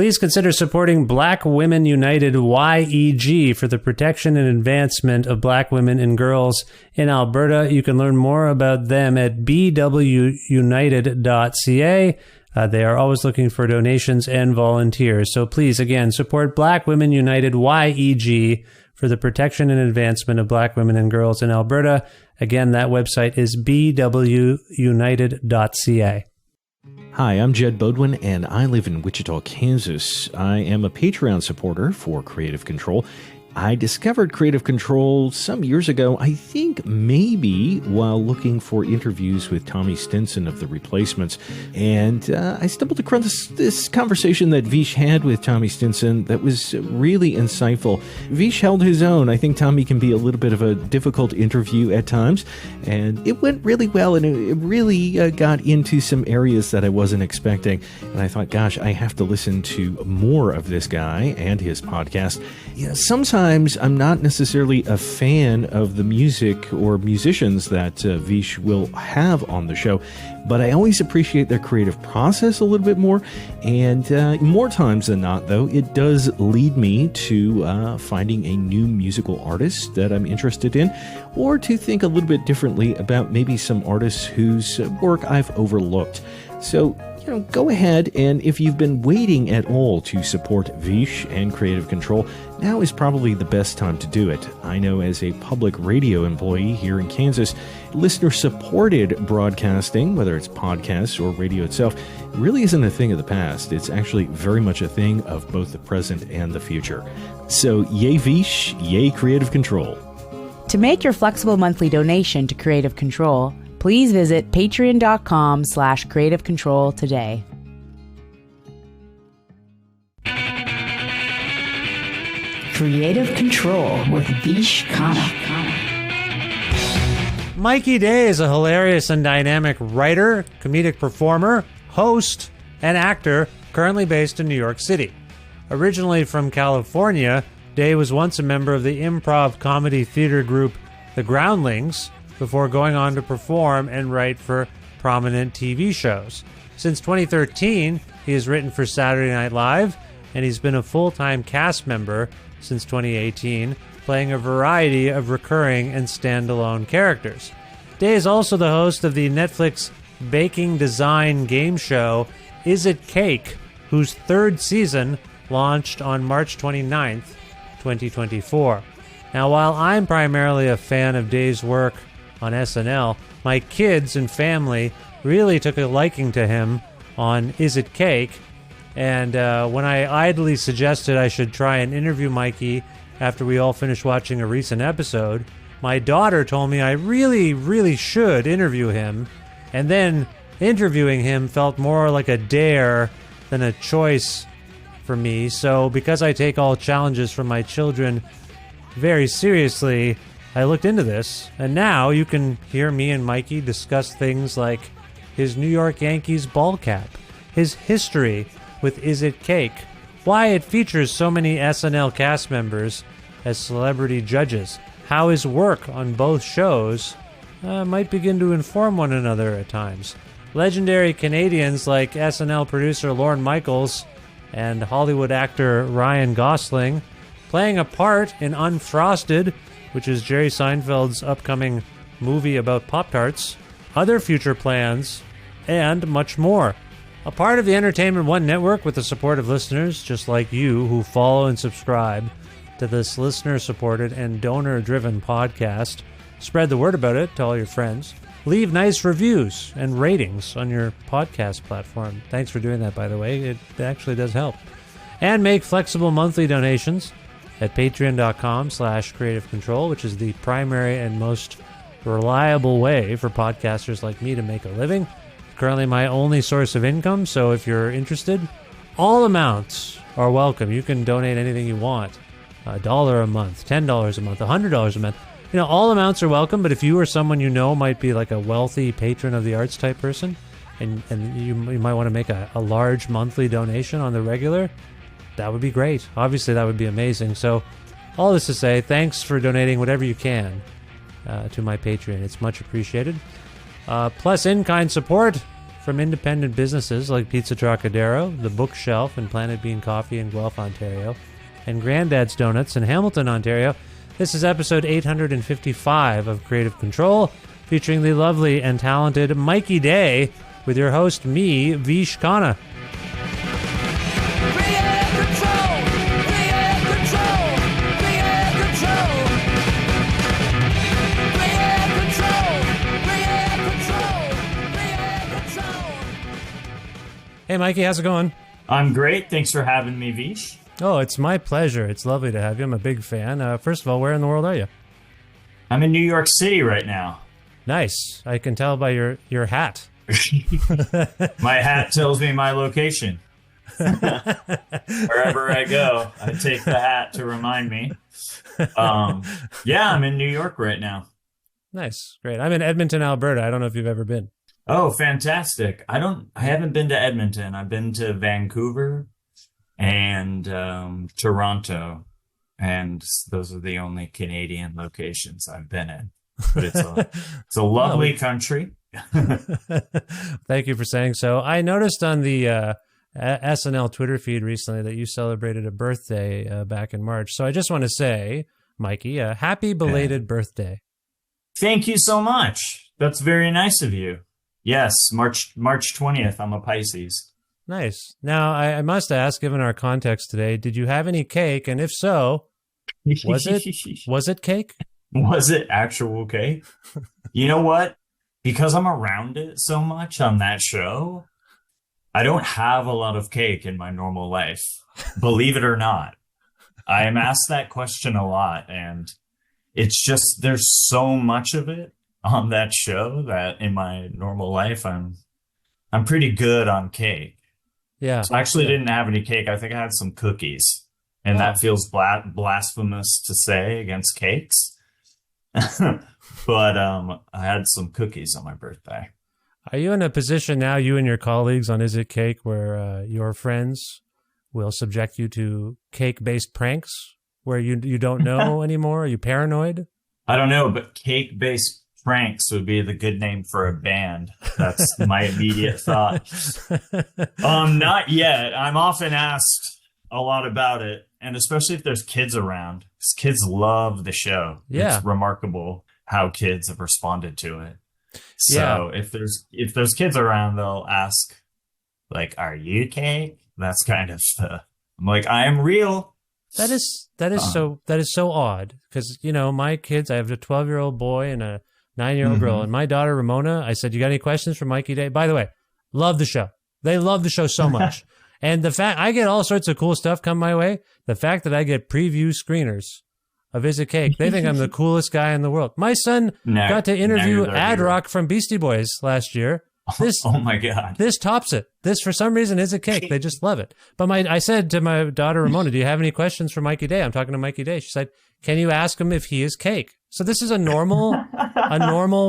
Please consider supporting Black Women United YEG for the protection and advancement of black women and girls in Alberta. You can learn more about them at bwunited.ca. They are always looking for donations and volunteers. So please, again, support Black Women United YEG for the protection and advancement of black women and girls in Alberta. Again, that website is bwunited.ca. Hi, I'm Jed Bodwin, and I live in Wichita, Kansas. I am a Patreon supporter for Creative Control. I discovered Creative Control some years ago, I think maybe while looking for interviews with Tommy Stinson of The Replacements. And I stumbled across this conversation that Vish had with Tommy Stinson that was really insightful. Vish held his own. I think Tommy can be a little bit of a difficult interview at times. And it went really well, and it really got into some areas that I wasn't expecting. And I thought, gosh, I have to listen to more of this guy and his podcast. Sometimes I'm not necessarily a fan of the music or musicians that Vish will have on the show, but I always appreciate their creative process a little bit more. And more times than not, though, it does lead me to finding a new musical artist that I'm interested in, or to think a little bit differently about maybe some artists whose work I've overlooked. So, go ahead, and if you've been waiting at all to support Vish and Creative Control, now is probably the best time to do it. I know as a public radio employee here in Kansas, listener-supported broadcasting, whether it's podcasts or radio itself, really isn't a thing of the past. It's actually very much a thing of both the present and the future. So, yay Vish, yay Creative Control. To make your flexible monthly donation to Creative Control, please visit patreon.com/Creative Control today. Creative Control with Vish Khanna. Mikey Day is a hilarious and dynamic writer, comedic performer, host, and actor currently based in New York City. Originally from California, Day was once a member of the improv comedy theater group The Groundlings, before going on to perform and write for prominent TV shows. Since 2013, he has written for Saturday Night Live, and he's been a full-time cast member since 2018, playing a variety of recurring and standalone characters. Day is also the host of the Netflix baking design game show Is It Cake, whose third season launched on March 29th, 2024. Now, while I'm primarily a fan of Day's work on SNL, my kids and family really took a liking to him on Is It Cake, and when I idly suggested I should try and interview Mikey after we all finished watching a recent episode, my daughter told me I really should interview him, and then interviewing him felt more like a dare than a choice for me. So because I take all challenges from my children very seriously, I looked into this, and now you can hear me and Mikey discuss things like his New York Yankees ball cap, his history with Is It Cake, why it features so many SNL cast members as celebrity judges, how his work on both shows might begin to inform one another at times, legendary Canadians like SNL producer Lorne Michaels and Hollywood actor Ryan Gosling playing a part in Unfrosted, which is Jerry Seinfeld's upcoming movie about Pop-Tarts, other future plans, and much more. A part of the Entertainment One network with the support of listeners just like you who follow and subscribe to this listener-supported and donor-driven podcast. Spread the word about it to all your friends. Leave nice reviews and ratings on your podcast platform. Thanks for doing that, by the way. It actually does help. And make flexible monthly donations at patreon.com/Creative Control, which is the primary and most reliable way for podcasters like me to make a living. Currently my only source of income, so if you're interested, all amounts are welcome. You can donate anything you want. $1 a month, $10 a month, $100 a month. All amounts are welcome, but if you or someone you know might be like a wealthy patron of the arts type person, and you might want to make a large monthly donation on the regular, that would be great. Obviously, that would be amazing. So, all this to say, thanks for donating whatever you can to my Patreon. It's much appreciated. Plus, in-kind support from independent businesses like Pizza Trocadero, The Bookshelf, and Planet Bean Coffee in Guelph, Ontario, and Granddad's Donuts in Hamilton, Ontario. This is episode 855 of Creative Control, featuring the lovely and talented Mikey Day, with your host, me, Vish Khanna. Hey, Mikey, how's it going? I'm great. Thanks for having me, Vish. Oh, it's my pleasure. It's lovely to have you. I'm a big fan. First of all, where in the world are you? I'm in New York City right now. Nice. I can tell by your hat. My hat tells me my location. Wherever I go, I take the hat to remind me. Yeah, I'm in New York right now. Nice. Great. I'm in Edmonton, Alberta. I don't know if you've ever been. Oh, fantastic. I haven't been to Edmonton. I've been to Vancouver and Toronto, and those are the only Canadian locations I've been in. But it's a lovely country. Thank you for saying so. I noticed on the SNL Twitter feed recently that you celebrated a birthday back in March. So I just want to say, Mikey, happy belated birthday. Thank you so much. That's very nice of you. Yes, March 20th. I'm a Pisces. Nice. Now, I must ask, given our context today, did you have any cake? And if so, was it cake? Was it actual cake? You know what? Because I'm around it so much on that show, I don't have a lot of cake in my normal life. Believe it or not. I am asked that question a lot, and it's just there's so much of it on that show that in my normal life I'm pretty good on cake. Yeah. So I actually didn't have any cake. I think I had some cookies, and that feels blasphemous to say against cakes. But I had some cookies on my birthday. Are you in a position now, you and your colleagues on Is It Cake, where your friends will subject you to cake-based pranks where you don't know anymore? Are you paranoid? I don't know, but cake-based pranks would be the good name for a band. That's my immediate thought. Not yet. I'm often asked a lot about it, and especially if there's kids around, because kids love the show. Yeah. It's remarkable how kids have responded to it. So if there's kids around, they'll ask, like, "Are you cake?" That's kind of I'm like, I am real. That is so odd, because my kids, I have a 12-year-old boy and a 9-year-old girl, and my daughter Ramona, I said, "You got any questions for Mikey Day?" By the way, love the show. They love the show so much. And the fact I get all sorts of cool stuff come my way, the fact that I get preview screeners of Is It Cake, they think I'm the coolest guy in the world. My son got to interview Ad Rock from Beastie Boys last year. Oh my God. This tops it. This, for some reason, Is It Cake. They just love it. But I said to my daughter Ramona, "Do you have any questions for Mikey Day?" I'm talking to Mikey Day. She said, "Can you ask him if he is cake?" So this is a normal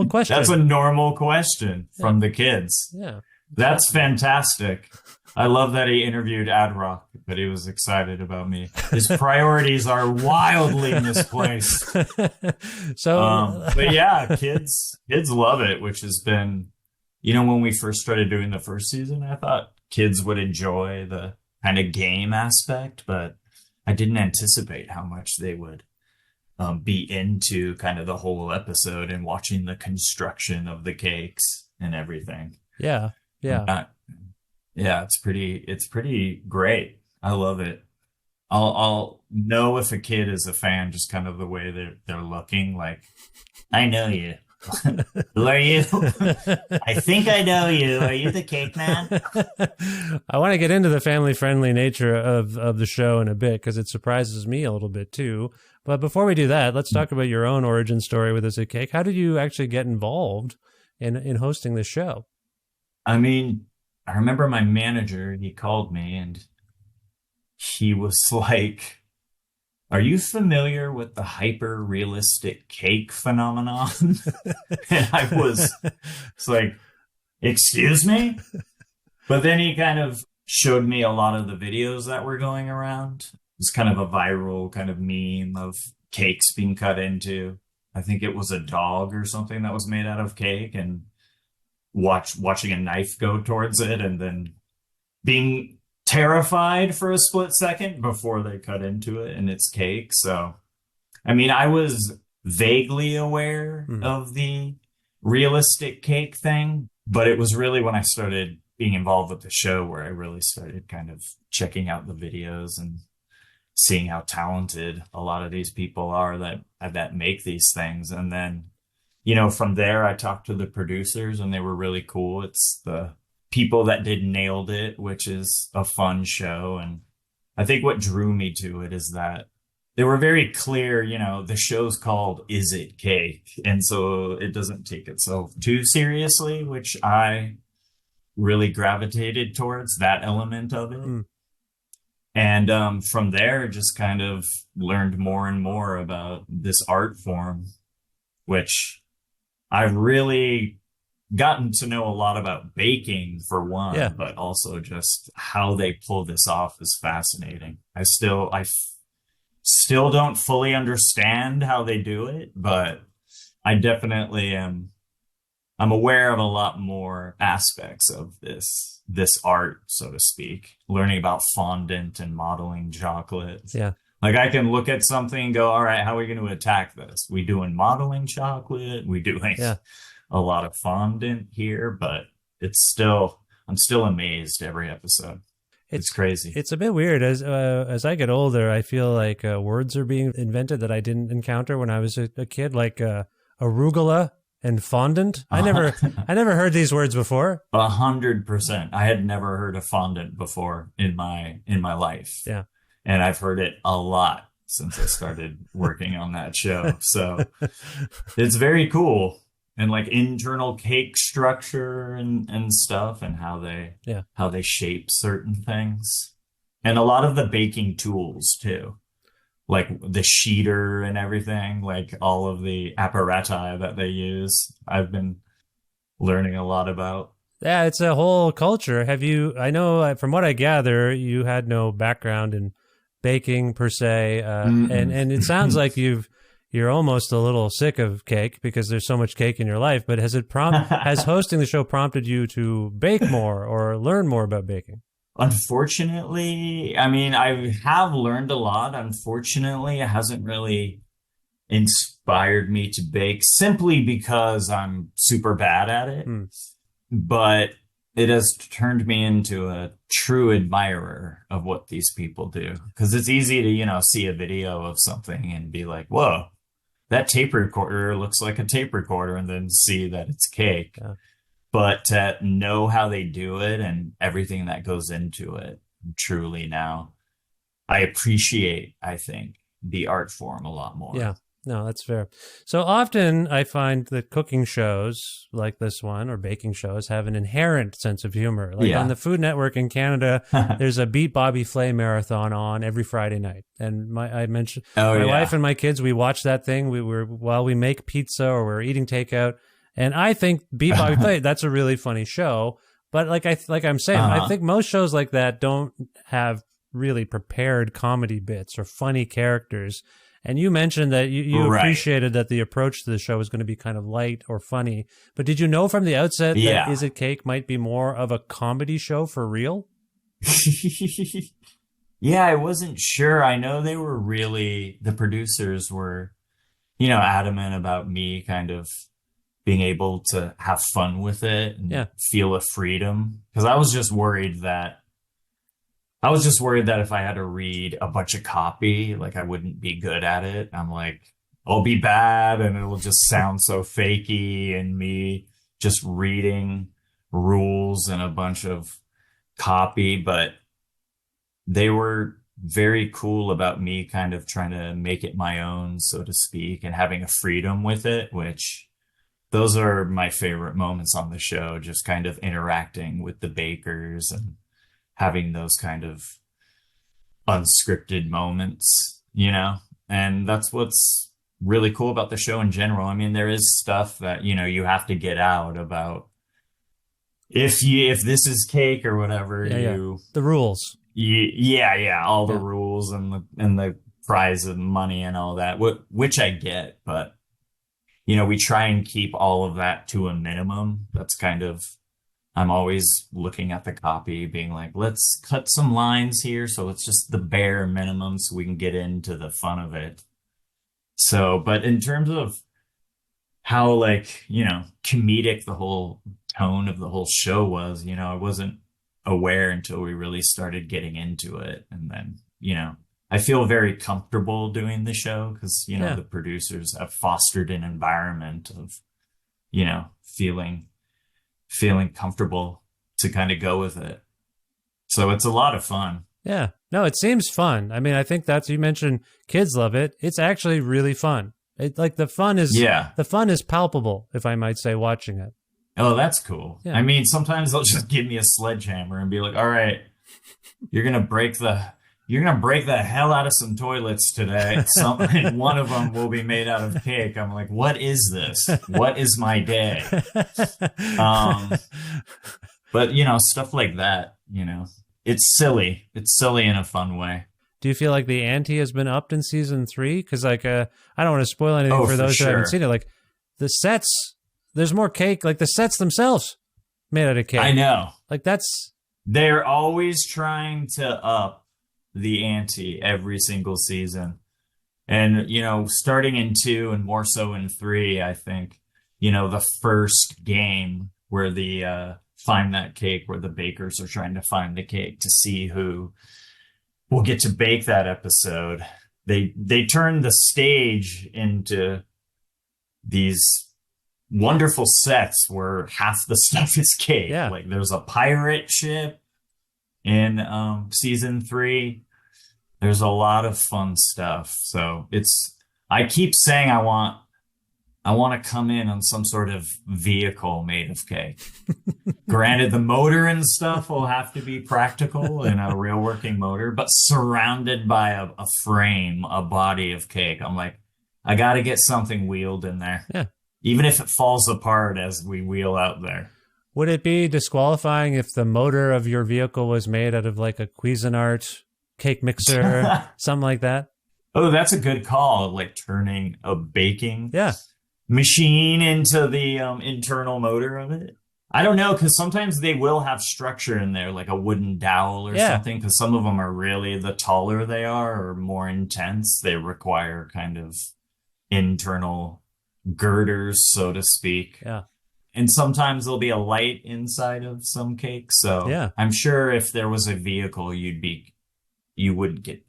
question. That's a normal question from the kids. Yeah. That's fantastic. I love that he interviewed Ad Rock, but he was excited about me. His priorities are wildly misplaced. But yeah, kids love it, which has been, when we first started doing the first season, I thought kids would enjoy the kind of game aspect, but I didn't anticipate how much they would be into kind of the whole episode and watching the construction of the cakes and everything. Yeah. Yeah. Yeah, it's pretty great. I love it. I'll know if a kid is a fan just kind of the way they're looking. Like, I know you. Who are you? I think I know you. Are you the cake man? I want to get into the family-friendly nature of the show in a bit, because it surprises me a little bit too. But before we do that, let's talk about your own origin story with Is It Cake. How did you actually get involved in hosting the show? I mean, I remember my manager, he called me and he was like, "Are you familiar with the hyper-realistic cake phenomenon?" And it's like, "Excuse me?" But then he kind of showed me a lot of the videos that were going around. It was kind of a viral kind of meme of cakes being cut into. I think it was a dog or something that was made out of cake. And watching a knife go towards it and then being terrified for a split second before they cut into it and it's cake. So, I mean, I was vaguely aware of the realistic cake thing, but it was really when I started being involved with the show where I really started kind of checking out the videos and seeing how talented a lot of these people are that make these things. And then, you know, from there, I talked to the producers and they were really cool. It's the people that did Nailed It, which is a fun show. And I think what drew me to it is that they were very clear, you know, the show's called Is It Cake? And so it doesn't take itself too seriously, which I really gravitated towards that element of it. And from there, just kind of learned more and more about this art form, which I've really gotten to know a lot about baking for one, but also just how they pull this off is fascinating. I still don't fully understand how they do it, but I definitely I'm aware of a lot more aspects of this art, so to speak, learning about fondant and modeling chocolate. Yeah. Like I can look at something and go, all right, how are we going to attack this? We doing modeling chocolate? We doing a lot of fondant here, but I'm still amazed every episode. It's crazy. It's a bit weird. As I get older, I feel like words are being invented that I didn't encounter when I was a kid, like arugula and fondant. I never heard these words before. 100%. I had never heard of fondant before in my life. Yeah. And I've heard it a lot since I started working on that show. So it's very cool. And like internal cake structure and stuff and how they shape certain things. And a lot of the baking tools too. Like the sheeter and everything, like all of the apparati that they use. I've been learning a lot about. Yeah, it's a whole culture. I know from what I gather, you had no background in baking per se. And it sounds like you're almost a little sick of cake because there's so much cake in your life, but has hosting the show prompted you to bake more or learn more about baking? Unfortunately, I mean, I have learned a lot. Unfortunately, it hasn't really inspired me to bake simply because I'm super bad at it. But it has turned me into a true admirer of what these people do. Because it's easy to, you know, see a video of something and be like, whoa, that tape recorder looks like a tape recorder, and then see that it's cake. Yeah. But to know how they do it and everything that goes into it, truly now, I appreciate, I think, the art form a lot more. Yeah, no, that's fair. So often I find that cooking shows like this one or baking shows have an inherent sense of humor. Like on the Food Network in Canada, there's a Beat Bobby Flay marathon on every Friday night. And my wife and my kids, we watch that thing. While we make pizza or we're eating takeout. And I think Beat Bobby Flay, that's a really funny show. But I'm saying, I think most shows like that don't have really prepared comedy bits or funny characters. And you mentioned that you appreciated that the approach to the show was going to be kind of light or funny. But did you know from the outset that Is It Cake might be more of a comedy show for real? Yeah, I wasn't sure. I know the producers were, you know, adamant about me kind of being able to have fun with it and feel a freedom. Because I was just worried that if I had to read a bunch of copy, like I wouldn't be good at it. I'm like, I'll be bad and it'll just sound so fakey, and me just reading rules and a bunch of copy. But they were very cool about me kind of trying to make it my own, so to speak, and having a freedom with it, which those are my favorite moments on the show, just kind of interacting with the bakers and having those kind of unscripted moments, you know? And that's what's really cool about the show in general. I mean, there is stuff that, you know, you have to get out about if this is cake or whatever, the rules. All the rules and the prize of money and all that, which I get, but we try and keep all of that to a minimum. That's kind of, I'm always looking at the copy being like, let's cut some lines here. So it's just the bare minimum so we can get into the fun of it. So, but in terms of how like, comedic the whole tone of the whole show was, I wasn't aware until we really started getting into it. And then, I feel very comfortable doing the show because, the producers have fostered an environment of, feeling comfortable to kind of go with it. So it's a lot of fun. Yeah. No, it seems fun. I mean, I think you mentioned kids love it. It's actually really fun. The fun is palpable, if I might say, watching it. Oh, that's cool. Yeah. I mean, sometimes they'll just give me a sledgehammer and be like, all right, you're going to break the hell out of some toilets today. One of them will be made out of cake. I'm like, what is this? What is my day? But stuff like that, it's silly. It's silly in a fun way. Do you feel like the ante has been upped in season 3? Because I don't want to spoil anything for those that haven't seen it. Like the sets, there's more cake. Like the sets themselves made out of cake. I know. Like they're always trying to up the ante every single season. And, starting in 2 and more so in 3, I think, the first game where the find that cake, where the bakers are trying to find the cake to see who will get to bake that episode. They turn the stage into these wonderful sets where half the stuff is cake. Yeah. Like there's a pirate ship in season 3. There's a lot of fun stuff. So I keep saying I want to come in on some sort of vehicle made of cake. Granted, the motor and stuff will have to be practical in a real working motor, but surrounded by a frame, a body of cake. I'm like, I got to get something wheeled in there. Yeah. Even if it falls apart as we wheel out there. Would it be disqualifying if the motor of your vehicle was made out of like a Cuisinart cake mixer, something like that? Oh, that's a good call. Like turning a baking machine into the internal motor of it. I don't know, because sometimes they will have structure in there, like a wooden dowel or something, because some of them are really, the taller they are or more intense, they require kind of internal girders, so to speak. Yeah. And sometimes there'll be a light inside of some cakes. So I'm sure if there was a vehicle, you would get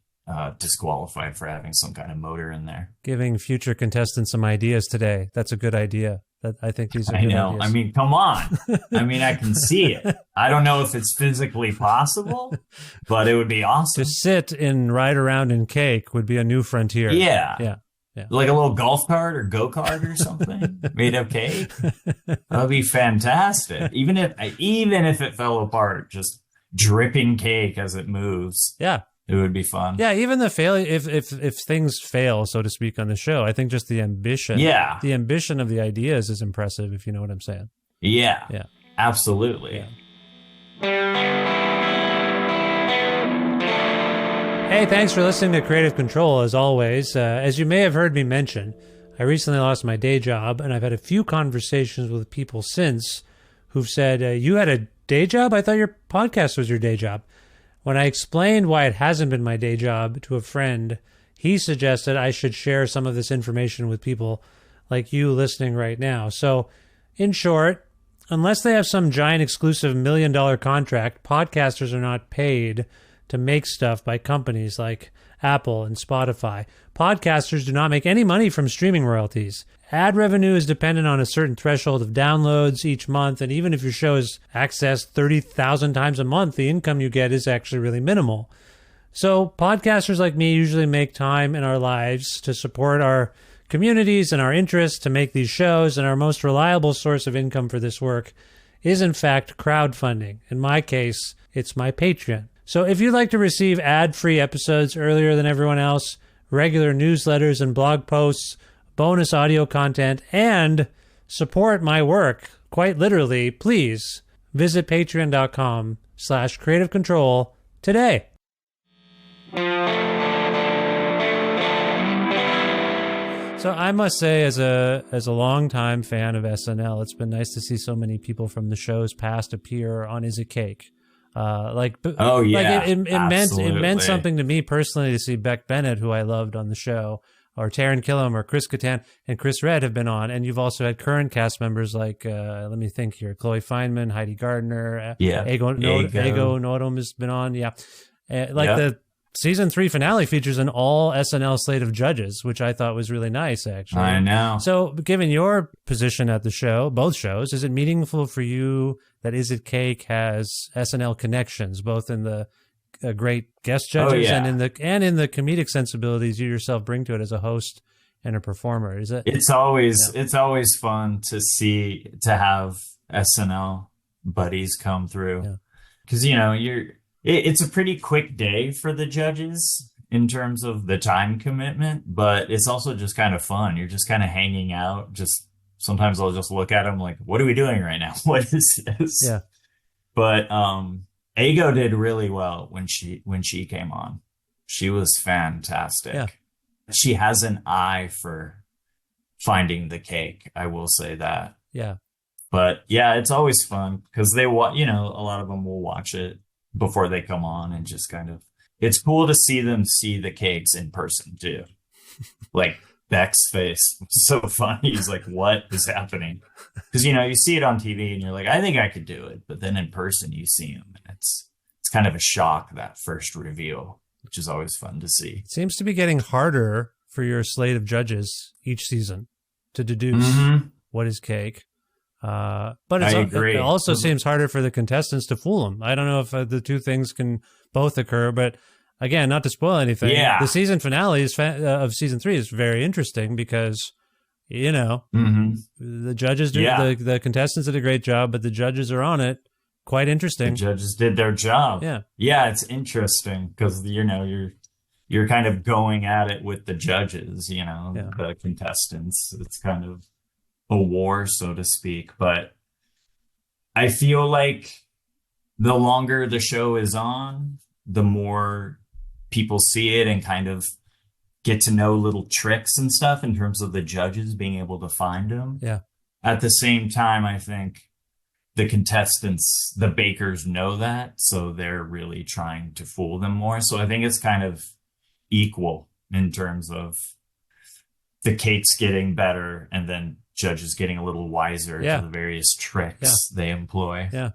disqualified for having some kind of motor in there. Giving future contestants some ideas today. That's a good idea. I think these are good ideas. I mean, come on. I mean, I can see it. I don't know if it's physically possible, but it would be awesome. To sit and ride around in cake would be a new frontier. Yeah. Like a little golf cart or go-kart or something made of cake. That'd be fantastic. Even if it fell apart, just dripping cake as it moves. Yeah. It would be fun. Yeah, even the failure, if things fail, so to speak, on the show, I think just the ambition. Yeah. The ambition of the ideas is impressive, if you know what I'm saying. Yeah. Yeah. Absolutely. Yeah. Hey, thanks for listening to Creative Control, as always. As you may have heard me mention, I recently lost my day job, and I've had a few conversations with people since who've said, you had a day job? I thought your podcast was your day job. When I explained why it hasn't been my day job to a friend, he suggested I should share some of this information with people like you listening right now. So, in short, unless they have some giant exclusive $1 million contract, podcasters are not paid to make stuff by companies like Apple and Spotify. Podcasters do not make any money from streaming royalties. Ad revenue is dependent on a certain threshold of downloads each month, and even if your show is accessed 30,000 times a month, the income you get is actually really minimal. So podcasters like me usually make time in our lives to support our communities and our interests to make these shows, and our most reliable source of income for this work is, in fact, crowdfunding. In my case, it's my Patreon. So if you'd like to receive ad-free episodes earlier than everyone else, regular newsletters and blog posts, bonus audio content, and support my work, quite literally, please visit patreon.com/creativecontrol today. So I must say, as a longtime fan of SNL, it's been nice to see so many people from the shows past appear on Is It Cake. Oh yeah, like it meant absolutely. something to me personally to see Beck Bennett, who I loved on the show, or Taron Killam or Chris Kattan and Chris Redd have been on, and you've also had current cast members like let me think here: Chloe Fineman, Heidi Gardner, Ego Nodum has been on, the season 3 finale features an all SNL slate of judges, which I thought was really nice, actually. I know. So, given your position at the show, both shows, is it meaningful for you that Is It Cake has SNL connections, both in the great guest judges and in the comedic sensibilities you yourself bring to it as a host and a performer? Is it? It's always fun to have SNL buddies come through, because it's a pretty quick day for the judges in terms of the time commitment, but it's also just kind of fun. You're just kind of hanging out. Just sometimes I'll just look at them like, what are we doing right now? What is this? Yeah. But Ego did really well when she came on. She was fantastic. Yeah. She has an eye for finding the cake. I will say that. Yeah. But yeah, it's always fun because a lot of them will watch it before they come on, and just kind of, it's cool to see them see the cakes in person too. Like Beck's face was so funny. He's like, what is happening? Because you see it on TV and you're like, I think I could do it, but then in person you see him, and it's kind of a shock, that first reveal, which is always fun to see. It seems to be getting harder for your slate of judges each season to deduce what is cake. But it also seems harder for the contestants to fool them. I don't know if the two things can both occur, but again, not to spoil anything, the season finale of season 3 is very interesting because, the judges the contestants did a great job, but the judges are on it. Quite interesting. The judges did their job. Yeah. Yeah, it's interesting because, you're kind of going at it with the judges, the contestants. It's kind of a war, so to speak. But I feel like the longer the show is on, the more people see it and kind of get to know little tricks and stuff in terms of the judges being able to find them. Yeah. At the same time, I think the contestants, the bakers, know that, so they're really trying to fool them more. So I think it's kind of equal in terms of the cakes getting better and then judges getting a little wiser to the various tricks they employ. Yeah.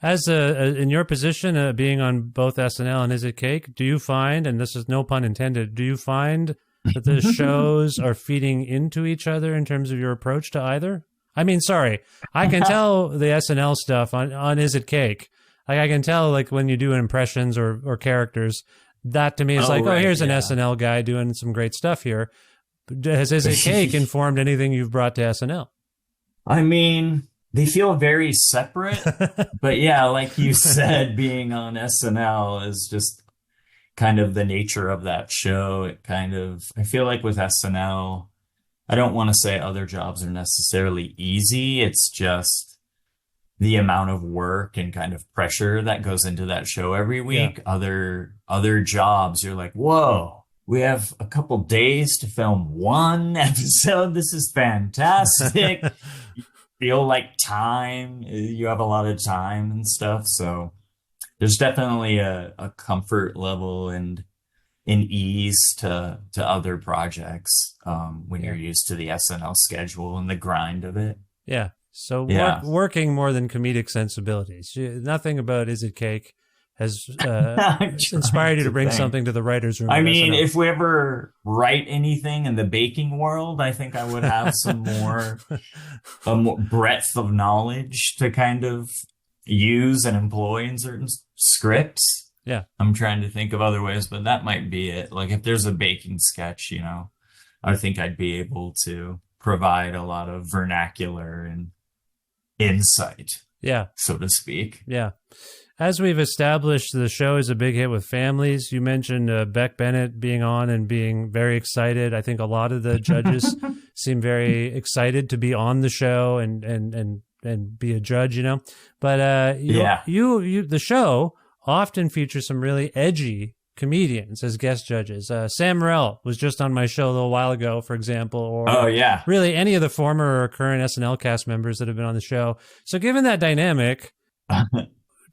As in your position, being on both SNL and Is It Cake, do you find, and this is no pun intended, do you find that the shows are feeding into each other in terms of your approach to either? I mean, sorry, I can tell the SNL stuff on Is It Cake. Like, I can tell, like, when you do impressions or characters, that to me is here's an SNL guy doing some great stuff here. Has Is It Cake informed anything you've brought to SNL? I mean, they feel very separate, but yeah, like you said, being on SNL is just kind of the nature of that show. I feel like with SNL, I don't want to say other jobs are necessarily easy. It's just the amount of work and kind of pressure that goes into that show every week. Yeah. Other jobs, you're like, whoa, we have a couple days to film one episode. This is fantastic. You feel like you have a lot of time and stuff. So there's definitely a comfort level and an ease to other projects when you're used to the SNL schedule and the grind of it. Yeah. So working more than comedic sensibilities. Nothing about Is It Cake has inspired you to bring something to the writer's room. I mean, if we ever write anything in the baking world, I think I would have some more breadth of knowledge to kind of use and employ in certain scripts. Yeah. I'm trying to think of other ways, but that might be it. Like if there's a baking sketch, I think I'd be able to provide a lot of vernacular and insight. Yeah. So to speak. Yeah. As we've established, the show is a big hit with families. You mentioned Beck Bennett being on and being very excited. I think a lot of the judges seem very excited to be on the show and be a judge, But the show often features some really edgy comedians as guest judges. Sam Morril was just on my show a little while ago, for example, or Oh, yeah. really any of the former or current SNL cast members that have been on the show. So given that dynamic,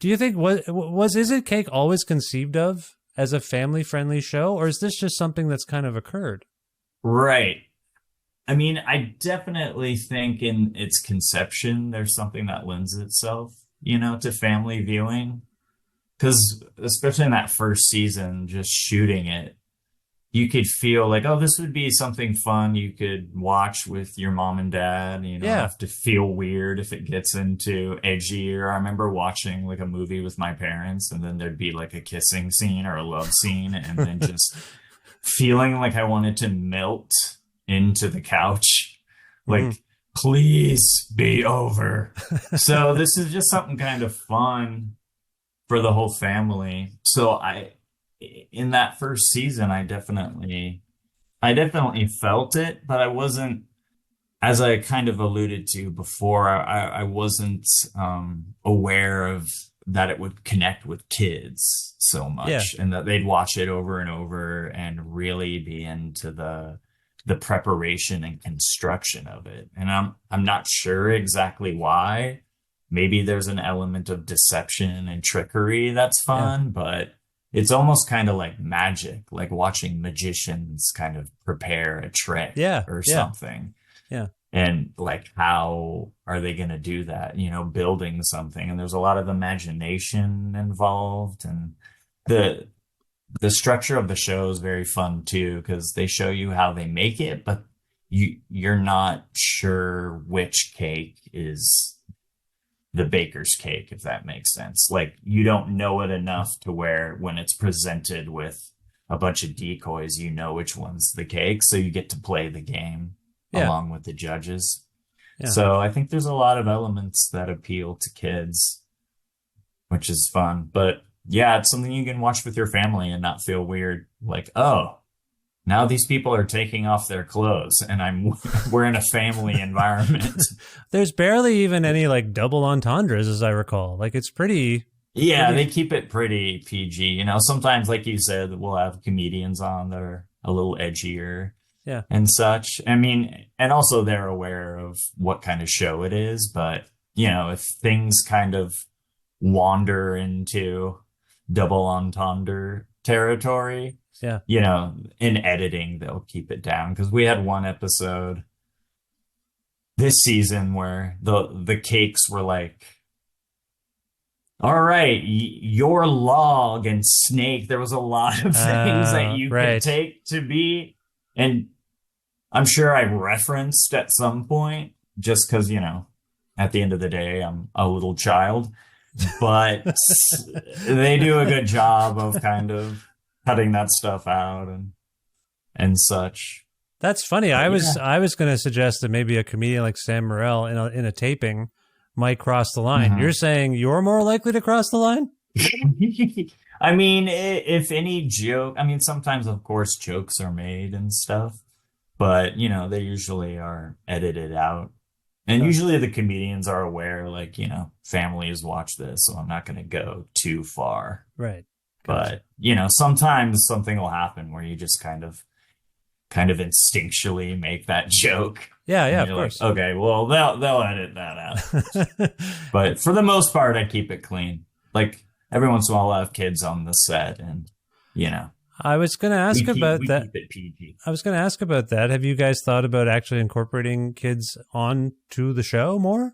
do you think was Is It Cake always conceived of as a family-friendly show, or is this just something that's kind of occurred? Right. I mean, I definitely think in its conception, there's something that lends itself, to family viewing. Because especially in that first season, just shooting it, you could feel like, oh, this would be something fun you could watch with your mom and dad. You don't have to feel weird if it gets into edgier. I remember watching like a movie with my parents, and then there'd be like a kissing scene or a love scene, and then just feeling like I wanted to melt into the couch. Like, please be over. So this is just something kind of fun for the whole family. So in that first season, I definitely felt it, but I wasn't, as I kind of alluded to before, I wasn't aware of that it would connect with kids so much, and that they'd watch it over and over and really be into the preparation and construction of it. And I'm not sure exactly why. Maybe there's an element of deception and trickery that's fun, but it's almost kind of like magic, like watching magicians kind of prepare a trick or something. Yeah. And like, how are they going to do that? Building something. And there's a lot of imagination involved. And the structure of the show is very fun too, because they show you how they make it, but you're not sure which cake is the baker's cake, if that makes sense. Like, you don't know it enough to where when it's presented with a bunch of decoys, which one's the cake. So you get to play the game along with the judges. Yeah. So I think there's a lot of elements that appeal to kids, which is fun. But yeah, it's something you can watch with your family and not feel weird. Like, oh, now these people are taking off their clothes and we're in a family environment. There's barely even any like double entendres, as I recall. Like, it's pretty. Yeah, they keep it pretty PG. Sometimes, like you said, we'll have comedians on that are a little edgier and such. I mean, and also they're aware of what kind of show it is. But, if things kind of wander into double entendre territory, in editing, they'll keep it down. Because we had one episode this season where the cakes were like, all right, your log and snake. There was a lot of things that you could take to be. And I'm sure I referenced at some point, just because, at the end of the day, I'm a little child. But they do a good job of kind of cutting that stuff out and such. That's funny. But I was going to suggest that maybe a comedian like Sam Morril in a taping might cross the line. You're saying you're more likely to cross the line? I mean, if any joke, sometimes of course jokes are made and stuff, but they usually are edited out. And usually the comedians are aware, like, families watch this, so I'm not going to go too far. Right. But, sometimes something will happen where you just kind of instinctually make that joke. Yeah, of course. Like, okay, well, they'll edit that out. But for the most part, I keep it clean. Like, every once in a while, I'll have kids on the set, and, I was going to ask about that. Keep it PG. I was going to ask about that. Have you guys thought about actually incorporating kids onto the show more?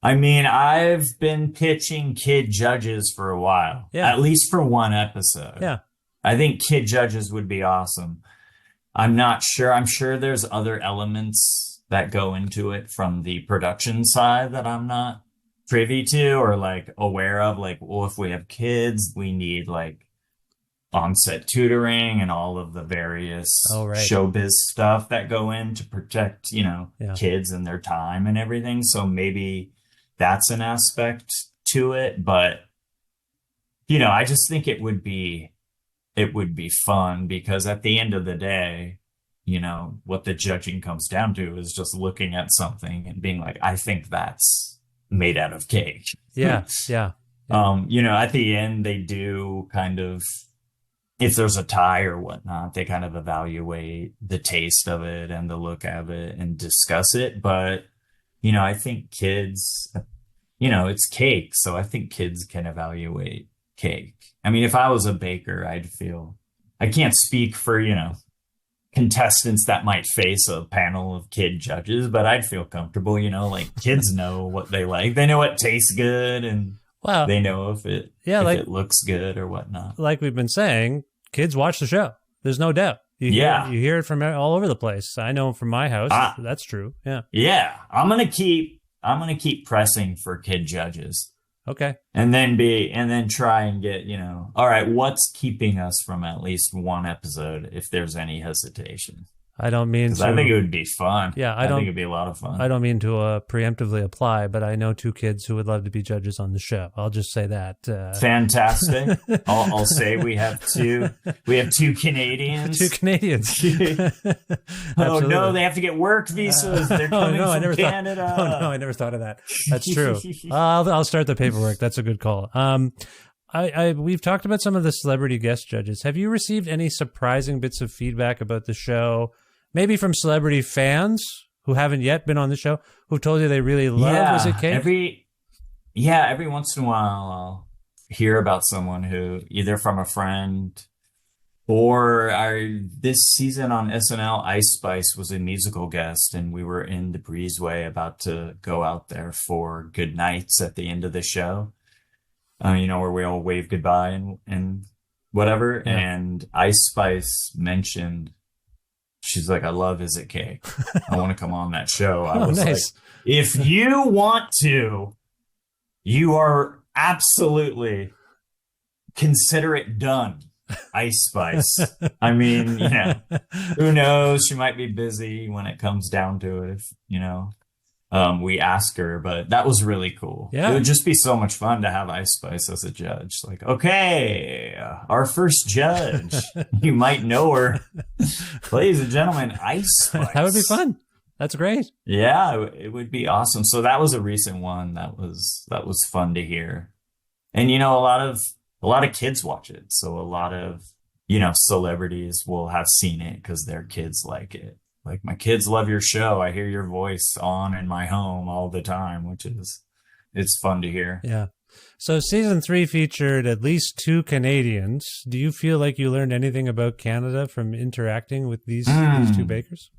I mean, I've been pitching kid judges for a while, at least for one episode. Yeah. I think kid judges would be awesome. I'm not sure. I'm sure there's other elements that go into it from the production side that I'm not privy to or like aware of. Like, well, if we have kids, we need like on-set tutoring and all of the various showbiz stuff that go in to protect, kids and their time and everything. So maybe that's an aspect to it. But, I just think it would be fun because at the end of the day, what the judging comes down to is just looking at something and being like, I think that's made out of cake. Yeah. At the end, they do kind of if there's a tie or whatnot, they kind of evaluate the taste of it and the look of it and discuss it. But, I think kids, it's cake. So I think kids can evaluate cake. I mean, if I was a baker, I can't speak for, contestants that might face a panel of kid judges, but I'd feel comfortable, like kids know what they like. They know what tastes good, and they know if it looks good or whatnot. Like we've been saying, kids watch the show. There's no doubt. You hear it from all over the place. I know from my house. That's true. Yeah. Yeah. I'm gonna keep pressing for kid judges. Okay. And then try and get, all right, what's keeping us from at least one episode if there's any hesitation? I don't mean to. I think it would be fun. Yeah, I think it'd be a lot of fun. I don't mean to preemptively apply, but I know 2 kids who would love to be judges on the show. I'll just say that. Fantastic. I'll say we have 2 Canadians. 2 Canadians. Oh no, they have to get work visas. They're coming from Canada. I never thought of that. That's true. I'll start the paperwork. That's a good call. We've talked about some of the celebrity guest judges. Have you received any surprising bits of feedback about the show? Maybe from celebrity fans who haven't yet been on the show, who told you they really love Is It Cake? Every once in a while I'll hear about someone who, either from a friend or this season on SNL, Ice Spice was a musical guest, and we were in the breezeway about to go out there for good nights at the end of the show. Where we all wave goodbye and whatever. Yeah. And Ice Spice mentioned, she's like, I love Is It Cake. I want to come on that show. I was nice. Like, if you want to, you are absolutely consider it done, Ice Spice. I mean, who knows? She might be busy when it comes down to it, we ask her, but that was really cool. Yeah. It would just be so much fun to have Ice Spice as a judge. Like, okay, our first judge. You might know her. Ladies and gentlemen, Ice Spice. That would be fun. That's great. Yeah, it would be awesome. So that was a recent one. That was fun to hear. And a lot of kids watch it. So a lot of, celebrities will have seen it because their kids like it. Like, my kids love your show. I hear your voice on in my home all the time, it's fun to hear. Yeah. So season 3 featured at least 2 Canadians. Do you feel like you learned anything about Canada from interacting with these 2 bakers?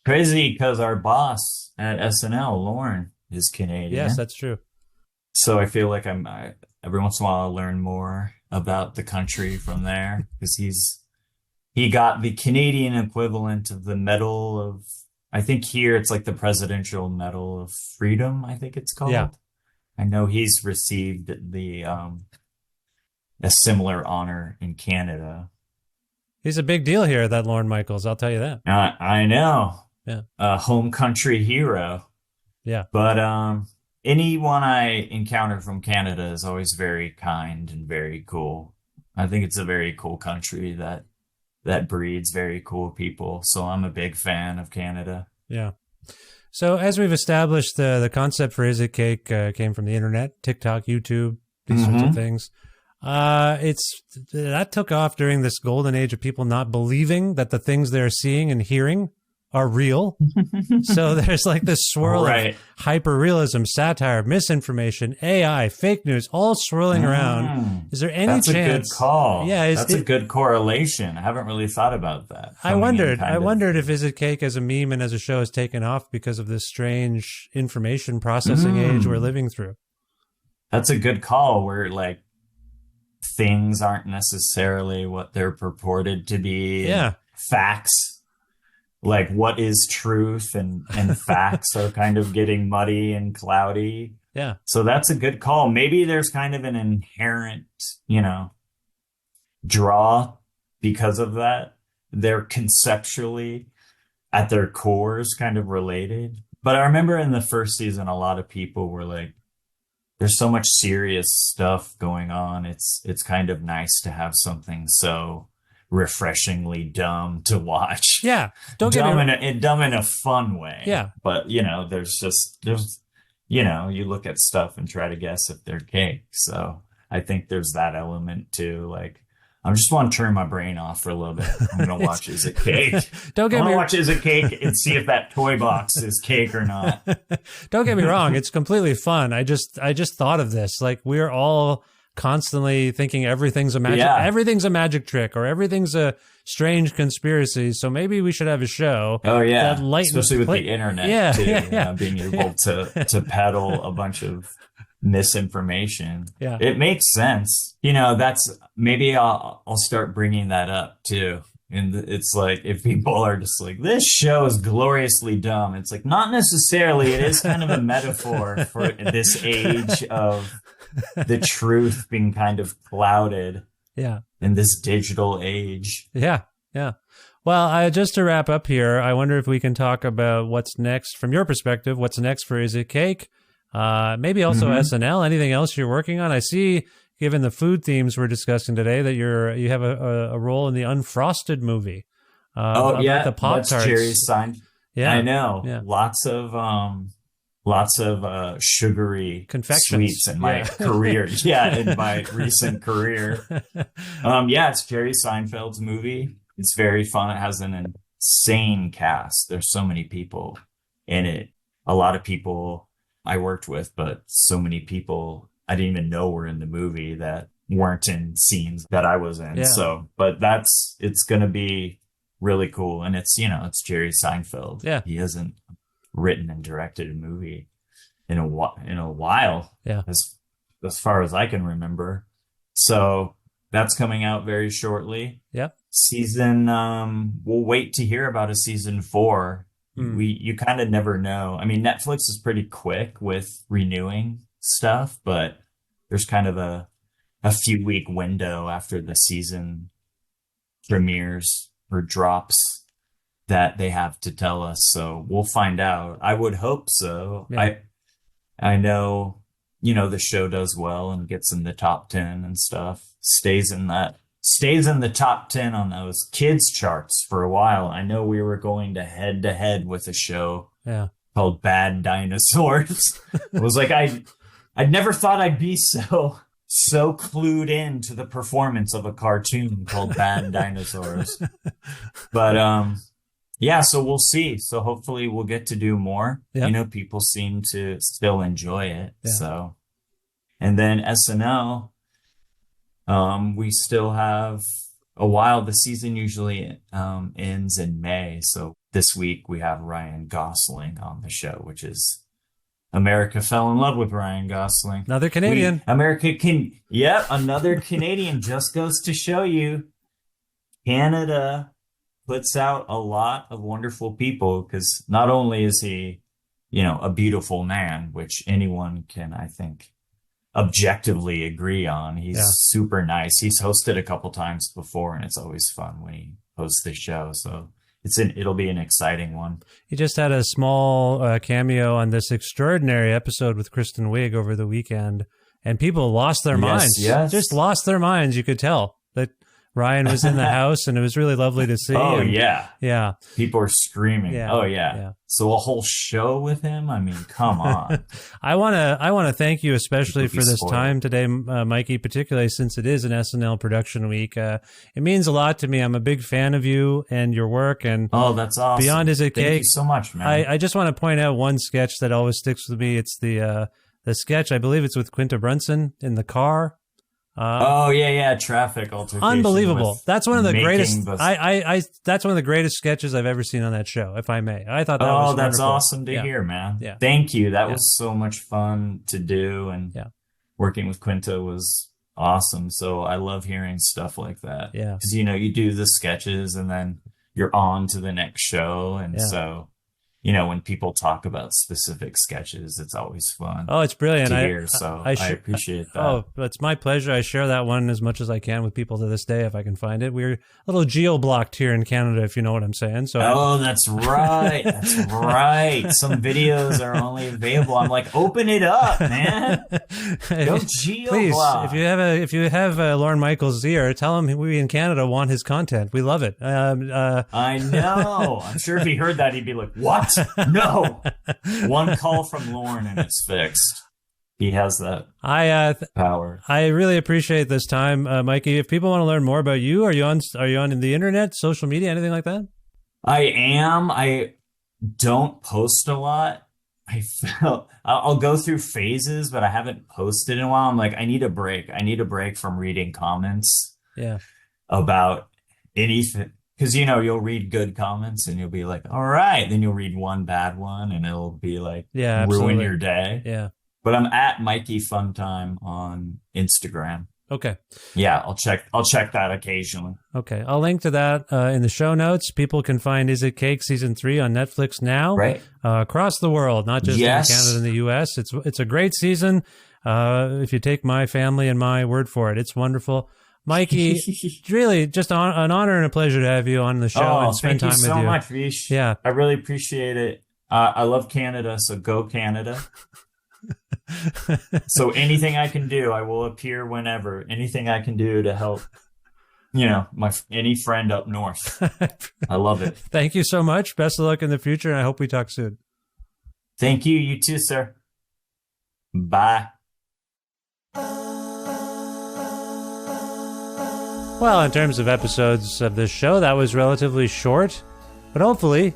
Crazy, because our boss at SNL, Lorne, is Canadian. Yes, that's true. So I feel like every once in a while I learn more about the country from there, because he got the Canadian equivalent of the Medal of, I think here it's like the Presidential Medal of Freedom, I think it's called. Yeah. I know he's received a similar honor in Canada. He's a big deal here, that Lorne Michaels, I'll tell you that. I know. Yeah. A home country hero. Yeah. But anyone I encounter from Canada is always very kind and very cool. I think it's a very cool country that breeds very cool people. So I'm a big fan of Canada. Yeah. So as we've established, the concept for Is It Cake came from the internet, TikTok, YouTube, these sorts of things. That took off during this golden age of people not believing that the things they're seeing and hearing are real. So there's like this swirl of hyper-realism, satire, misinformation, AI, fake news, all swirling around. Is there any chance? That's a good call. Yeah, that's a good correlation. I haven't really thought about that. I wondered if Is It Cake as a meme and as a show has taken off because of this strange information processing age we're living through. That's a good call, where like things aren't necessarily what they're purported to be. Yeah. Facts. Like, what is truth and facts are kind of getting muddy and cloudy. Yeah. So that's a good call. Maybe there's kind of an inherent, draw because of that. They're conceptually at their cores kind of related. But I remember in the first season, a lot of people were like, there's so much serious stuff going on. It's kind of nice to have something so refreshingly dumb to watch. Yeah. Don't get me dumb in a fun way. Yeah. But, there's you look at stuff and try to guess if they're cake. So I think there's that element too. Like, I just want to turn my brain off for a little bit. I'm going to watch Is It Cake? Don't get I want me to watch Is It Cake and see if that toy box is cake or not. Don't get me wrong. It's completely fun. I just thought of this. Like, we're all constantly thinking everything's a magic trick, or everything's a strange conspiracy. So maybe we should have a show. Oh yeah, that especially with the internet too. Being able to peddle a bunch of misinformation. Yeah, it makes sense. That's maybe I'll start bringing that up too. And it's like, if people are just like, this show is gloriously dumb, it's like, not necessarily. It is kind of a metaphor for this age of the truth being kind of clouded. Yeah. In this digital age. Yeah. Yeah. Well, just to wrap up here, I wonder if we can talk about what's next from your perspective. What's next for Is It Cake? Maybe also SNL. Anything else you're working on? I see, given the food themes we're discussing today, that you have a role in the Unfrosted movie. The Pop-Tarts. That's Jerry Seinfeld. Yeah, I know. Yeah. Lots of sugary confections sweets in my career. Yeah, in my recent career. It's Jerry Seinfeld's movie. It's very fun. It has an insane cast. There's so many people in it. A lot of people I worked with, but so many people I didn't even know were in the movie that weren't in scenes that I was in. Yeah. So, but it's going to be really cool. And it's Jerry Seinfeld. Yeah. He hasn't written and directed a movie in a while. Yeah. As far as I can remember. So that's coming out very shortly. Yeah. Season, we'll wait to hear about a season 4. You kind of never know. I mean, Netflix is pretty quick with renewing stuff, but there's kind of a few week window after the season premieres or drops that they have to tell us. So we'll find out. I would hope so. Yeah. I know, the show does well and gets in the top 10 and stuff, stays in the top 10 on those kids charts for a while. I know we were going to head with a show called Bad Dinosaurs. It was like, I'd never thought I'd be so clued in to the performance of a cartoon called Bad Dinosaurs. But, so we'll see. So hopefully we'll get to do more. Yep. People seem to still enjoy it. Yeah. So, and then SNL, we still have a while. The season usually ends in May. So this week we have Ryan Gosling on the show, which is America fell in love with Ryan Gosling. Another Canadian. Another Canadian. Just goes to show you, Canada puts out a lot of wonderful people, because not only is he, a beautiful man, which anyone can, I think, objectively agree on. He's super nice. He's hosted a couple times before, and it's always fun when he hosts the show. So it'll be an exciting one. He just had a small cameo on this extraordinary episode with Kristen Wiig over the weekend, and people lost their minds. Yes. Just lost their minds. You could tell that Ryan was in the house, and it was really lovely to see. Oh, yeah. People are screaming. Yeah. Oh, yeah. So a whole show with him? I mean, come on. I want to thank you especially for this time today, Mikey, particularly since it is an SNL production week. It means a lot to me. I'm a big fan of you and your work. And oh, that's awesome. Beyond Is It Cake. Thank you so much, man. I just want to point out one sketch that always sticks with me. It's the sketch, I believe it's with Quinta Brunson in the car. Traffic altercation. Unbelievable. That's one of the greatest. That's one of the greatest sketches I've ever seen on that show, if I may. I thought that was that's wonderful. awesome to hear, man. Yeah. Thank you. That was so much fun to do, and working with Quinta was awesome. So I love hearing stuff like that. Yeah. Because you do the sketches and then you're on to the next show, and so when people talk about specific sketches, it's always fun. Oh, it's brilliant. To hear, I appreciate that. Oh, it's my pleasure. I share that one as much as I can with people to this day if I can find it. We're a little geo-blocked here in Canada, if you know what I'm saying. So. That's right. That's right. Some videos are only available. I'm like, open it up, man. Don't geo-block. Please, if you have Lorne Michaels' ear, tell him we in Canada want his content. We love it. I know. I'm sure if he heard that, he'd be like, what? No. One call from Lorne and it's fixed. He has that power. I really appreciate this time, Mikey. If people want to learn more about you, are you on the internet, social media, anything like that? I am. I don't post a lot. I'll go through phases, but I haven't posted in a while. I'm like, I need a break. I need a break from reading comments. Yeah. About anything. Because, you'll read good comments and you'll be like, all right. Then you'll read one bad one and it'll be like, ruin your day. Yeah. But I'm at Mikey Funtime on Instagram. Okay. Yeah, I'll check that occasionally. Okay. I'll link to that in the show notes. People can find Is It Cake Season 3 on Netflix now. Right. Across the world, not just in Canada and the US. It's a great season. If you take my family and my word for it, it's wonderful. Mikey, really just an honor and a pleasure to have you on the show and spend time with you. Thank you so much, Vish. Yeah. I really appreciate it. I love Canada, so go Canada. So anything I can do, I will appear whenever. Anything I can do to help, any friend up north. I love it. Thank you so much. Best of luck in the future, and I hope we talk soon. Thank you. You too, sir. Bye. Well, in terms of episodes of this show, that was relatively short, but hopefully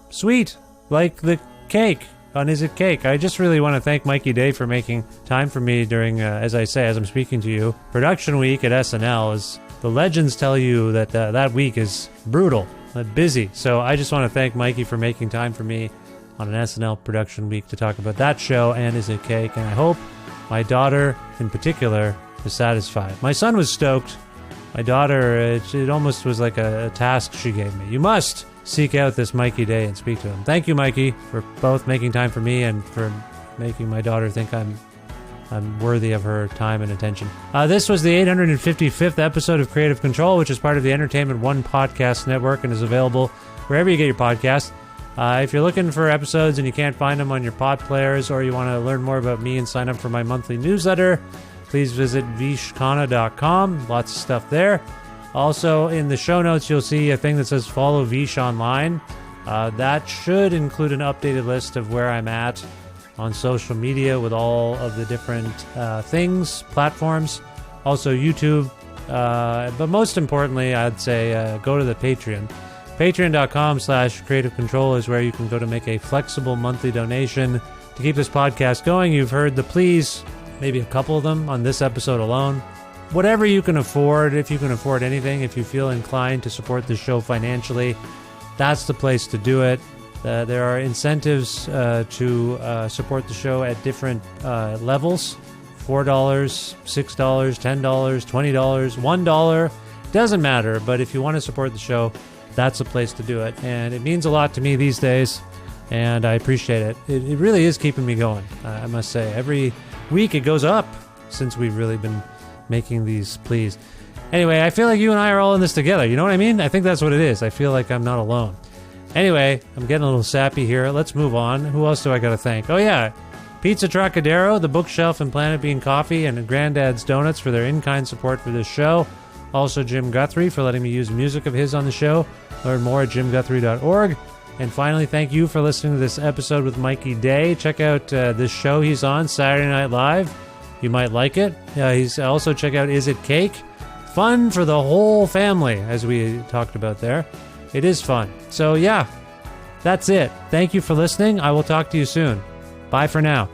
sweet, like the cake on Is It Cake. I just really want to thank Mikey Day for making time for me during, as I'm speaking to you, production week at SNL. Is the legends tell you that that week is brutal, busy. So I just want to thank Mikey for making time for me on an SNL production week to talk about that show and Is It Cake. And I hope my daughter in particular is satisfied. My son was stoked. My daughter, it almost was like a task she gave me. You must seek out this Mikey Day and speak to him. Thank you, Mikey, for both making time for me and for making my daughter think I'm worthy of her time and attention. This was the 855th episode of Creative Control, which is part of the Entertainment One podcast network and is available wherever you get your podcasts. If you're looking for episodes and you can't find them on your pod players, or you want to learn more about me and sign up for my monthly newsletter, please visit vishkhanna.com. Lots of stuff there. Also, in the show notes, you'll see a thing that says Follow Vish Online. That should include an updated list of where I'm at on social media with all of the different platforms. Also, YouTube. But most importantly, I'd say go to the Patreon. Patreon.com/Creative Control is where you can go to make a flexible monthly donation to keep this podcast going. You've heard the pleas, maybe a couple of them on this episode alone. Whatever you can afford, if you can afford anything, if you feel inclined to support the show financially, that's the place to do it. There are incentives to support the show at different levels. $4, $6, $10, $20, $1. Doesn't matter, but if you want to support the show, that's the place to do it. And it means a lot to me these days, and I appreciate it. It really is keeping me going, I must say. Every week it goes up since we've really been making these pleas. Anyway, I feel like you and I are all in this together. You know what I mean? I think that's what it is. I feel like I'm not alone. Anyway, I'm getting a little sappy here. Let's move on. Who else do I got to thank? Oh, yeah. Pizza Trocadero, The Bookshelf, and Planet Bean Coffee, and Granddad's Donuts for their in-kind support for this show. Also, Jim Guthrie for letting me use music of his on the show. Learn more at jimguthrie.org. And finally, thank you for listening to this episode with Mikey Day. Check out this show he's on, Saturday Night Live. You might like it. He's also check out Is It Cake? Fun for the whole family, as we talked about there. It is fun. So yeah, that's it. Thank you for listening. I will talk to you soon. Bye for now.